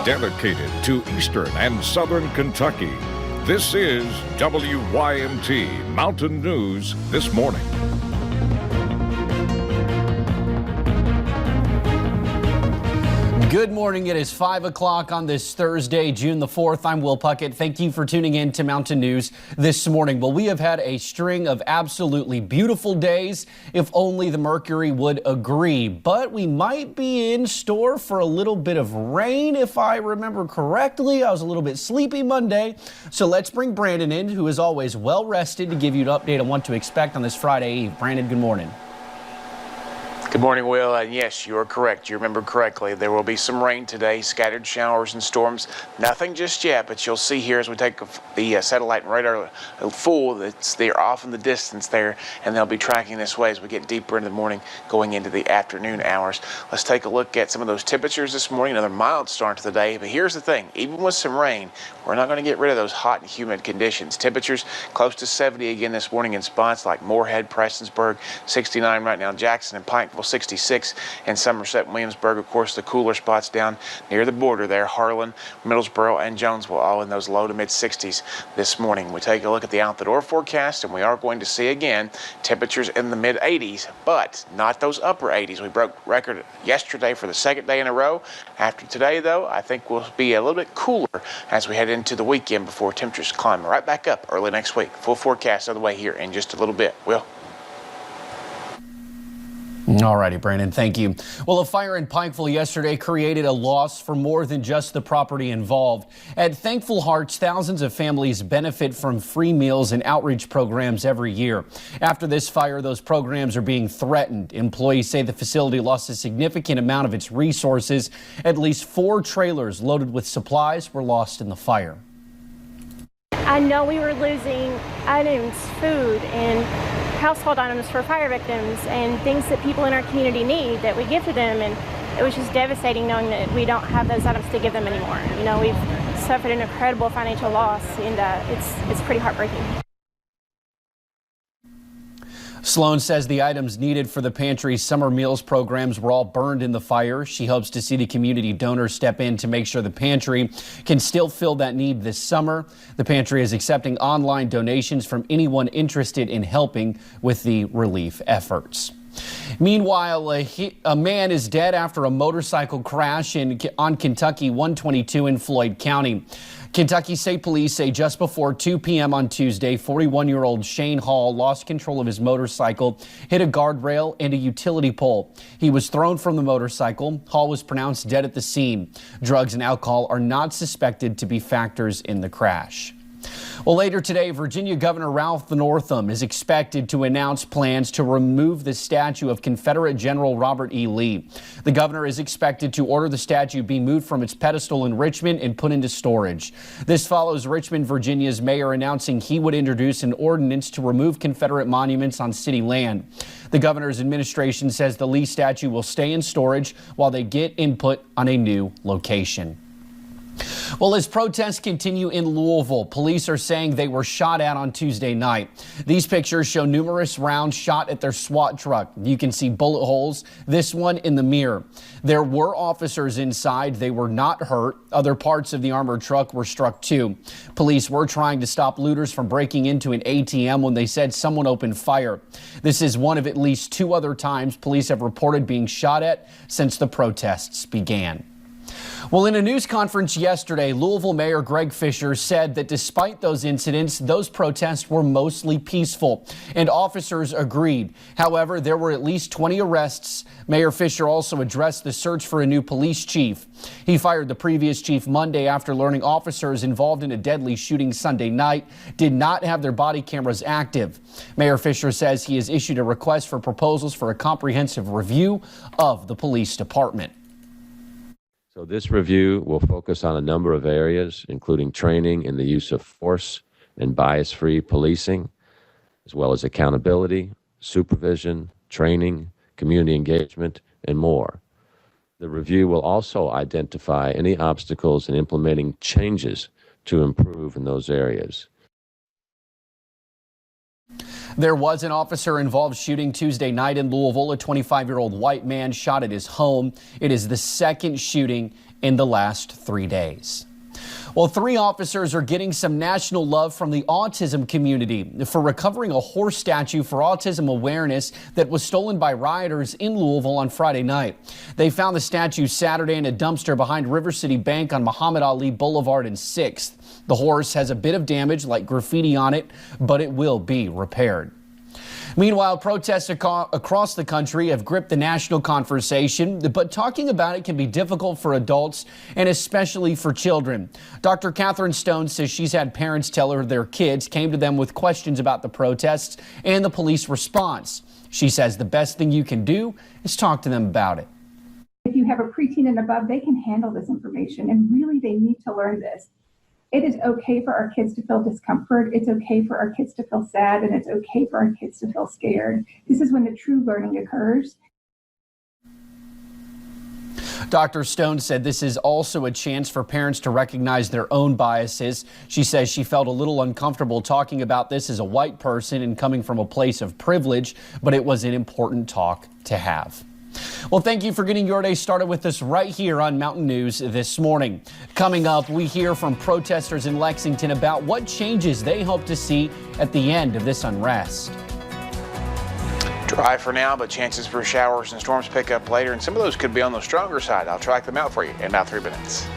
dedicated to eastern and southern Kentucky. This is WYMT Mountain News This Morning. Good morning. It is 5 o'clock on this Thursday, June the 4th. I'm Will Puckett. Thank you for tuning in to Mountain News this morning. Well, we have had a string of absolutely beautiful days, if only the Mercury would agree. But we might be in store for a little bit of rain, if I remember correctly. I was a little bit sleepy Monday. So let's bring Brandon in, who is always well rested, to give you an update on what to expect on this Friday Eve. Brandon, good morning. Good morning, Will, and yes, you are correct. You remember correctly. There will be some rain today, scattered showers and storms. Nothing just yet, but you'll see here as we take the satellite and radar full, they're off in the distance there, and they'll be tracking this way as we get deeper into the morning, going into the afternoon hours. Let's take a look at some of those temperatures this morning. Another mild start to the day, but here's the thing. Even with some rain, we're not going to get rid of those hot and humid conditions. Temperatures close to 70 again this morning in spots like Moorhead, Prestonsburg, 69 right now, Jackson and Pikeville, 66, and Somerset and Williamsburg. Of course, the cooler spots down near the border there, Harlan, Middlesboro, and Jonesville, all in those low to mid 60s this morning. We take a look at the out the door forecast, and we are going to see again temperatures in the mid 80s, but not those upper 80s. We broke record yesterday for the second day in a row. After today, though, I think we'll be a little bit cooler as we head into the weekend before temperatures climb right back up early next week. Full forecast of the way here in just a little bit. Will. All righty, Brandon, thank you. Well, a fire in Pikeville yesterday created a loss for more than just the property involved. At Thankful Hearts, thousands of families benefit from free meals and outreach programs every year. After this fire, those programs are being threatened. Employees say the facility lost a significant amount of its resources. At least 4 trailers loaded with supplies were lost in the fire. I know we were losing items, food, and household items for fire victims and things that people in our community need that we give to them, and it was just devastating knowing that we don't have those items to give them anymore. You know, we've suffered an incredible financial loss, and it's pretty heartbreaking. Sloan says the items needed for the pantry's summer meals programs were all burned in the fire. She hopes to see the community donors step in to make sure the pantry can still fill that need this summer. The pantry is accepting online donations from anyone interested in helping with the relief efforts. Meanwhile, a man is dead after a motorcycle crash on Kentucky 122 in Floyd County. Kentucky State Police say just before 2 p.m. on Tuesday, 41-year-old Shane Hall lost control of his motorcycle, hit a guardrail and a utility pole. He was thrown from the motorcycle. Hall was pronounced dead at the scene. Drugs and alcohol are not suspected to be factors in the crash. Well, later today, Virginia Governor Ralph Northam is expected to announce plans to remove the statue of Confederate General Robert E. Lee. The governor is expected to order the statue be moved from its pedestal in Richmond and put into storage. This follows Richmond, Virginia's mayor announcing he would introduce an ordinance to remove Confederate monuments on city land. The governor's administration says the Lee statue will stay in storage while they get input on a new location. Well, as protests continue in Louisville, police are saying they were shot at on Tuesday night. These pictures show numerous rounds shot at their SWAT truck. You can see bullet holes, this one in the mirror. There were officers inside. They were not hurt. Other parts of the armored truck were struck too. Police were trying to stop looters from breaking into an ATM when they said someone opened fire. This is one of at least 2 other times police have reported being shot at since the protests began. Well, in a news conference yesterday, Louisville Mayor Greg Fisher said that despite those incidents, those protests were mostly peaceful, and officers agreed. However, there were at least 20 arrests. Mayor Fisher also addressed the search for a new police chief. He fired the previous chief Monday after learning officers involved in a deadly shooting Sunday night did not have their body cameras active. Mayor Fisher says he has issued a request for proposals for a comprehensive review of the police department. So this review will focus on a number of areas, including training in the use of force and bias-free policing, as well as accountability, supervision, training, community engagement, and more. The review will also identify any obstacles in implementing changes to improve in those areas. There was an officer-involved shooting Tuesday night in Louisville. A 25-year-old white man shot at his home. It is the second shooting in the last 3 days. Well, 3 officers are getting some national love from the autism community for recovering a horse statue for autism awareness that was stolen by rioters in Louisville on Friday night. They found the statue Saturday in a dumpster behind River City Bank on Muhammad Ali Boulevard and 6th. The horse has a bit of damage like graffiti on it, but it will be repaired. Meanwhile, protests across the country have gripped the national conversation, but talking about it can be difficult for adults and especially for children. Dr. Catherine Stone says she's had parents tell her their kids came to them with questions about the protests and the police response. She says the best thing you can do is talk to them about it. If you have a preteen and above, they can handle this information, and really they need to learn this. It is okay for our kids to feel discomfort. It's okay for our kids to feel sad, and it's okay for our kids to feel scared. This is when the true learning occurs. Dr. Stone said this is also a chance for parents to recognize their own biases. She says she felt a little uncomfortable talking about this as a white person and coming from a place of privilege, but it was an important talk to have. Well, thank you for getting your day started with us right here on Mountain News this morning. Coming up, we hear from protesters in Lexington about what changes they hope to see at the end of this unrest. Dry for now, but chances for showers and storms pick up later, and some of those could be on the stronger side. I'll track them out for you in about 3 minutes.